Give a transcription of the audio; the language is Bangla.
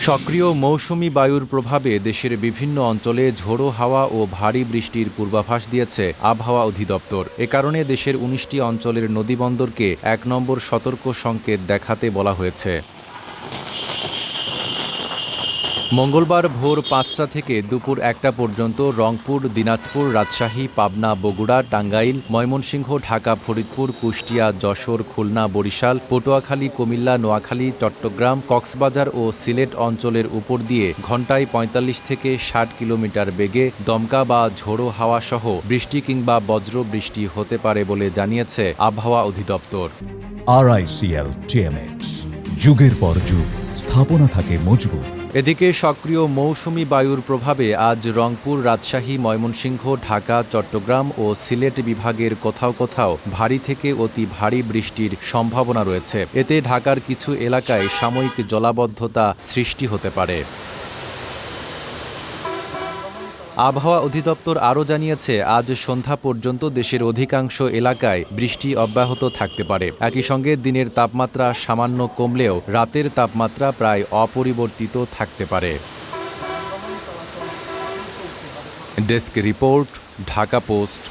সক্রিয় মৌসুমি বায়ুর প্রভাবে দেশের বিভিন্ন অঞ্চলে ঝোড়ো হাওয়া ও ভারী বৃষ্টির পূর্বাভাস দিয়েছে আবহাওয়া অধিদপ্তর। এ কারণে দেশের ১৯টি অঞ্চলের নদীবন্দরকে ১ নম্বর সতর্ক সংকেত দেখাতে বলা হয়েছে। মঙ্গলবার ভোর ৫টা থেকে দুপুর ১টা পর্যন্ত রংপুর, দিনাজপুর, রাজশাহী, পাবনা, বগুড়া, টাঙ্গাইল, ময়মনসিংহ, ঢাকা, ফরিদপুর, কুষ্টিয়া, যশোর, খুলনা, বরিশাল, পটুয়াখালী, কুমিল্লা, নোয়াখালী, চট্টগ্রাম, কক্সবাজার ও সিলেট অঞ্চলের উপর দিয়ে ঘণ্টায় ৪৫ থেকে ৬০ কিলোমিটার বেগে দমকা বা ঝোড়ো হাওয়া সহ বৃষ্টি কিংবা বজ্র বৃষ্টি হতে পারে বলে জানিয়েছে আবহাওয়া অধিদপ্তর। RICL TMX, যুগের পর যুগ স্থাপনা থাকে মজবুত। এদিকে সক্রিয় মৌসুমি বায়ুর প্রভাবে আজ রংপুর, রাজশাহী, ময়মনসিংহ, ঢাকা, চট্টগ্রাম ও সিলেট বিভাগের কোথাও কোথাও ভারী থেকে অতি ভারী বৃষ্টির সম্ভাবনা রয়েছে। এতে ঢাকার কিছু এলাকায় সাময়িক জলাবদ্ধতা সৃষ্টি হতে পারে। আবহাওয়া অধিদপ্তর আরও জানিয়েছে, আজ সন্ধ্যা পর্যন্ত দেশের অধিকাংশ এলাকায় বৃষ্টি অব্যাহত থাকতে পারে। একই সঙ্গে দিনের তাপমাত্রা সামান্য কমলেও রাতের তাপমাত্রা প্রায় অপরিবর্তিত থাকতে পারে। Desk report, Dhaka post.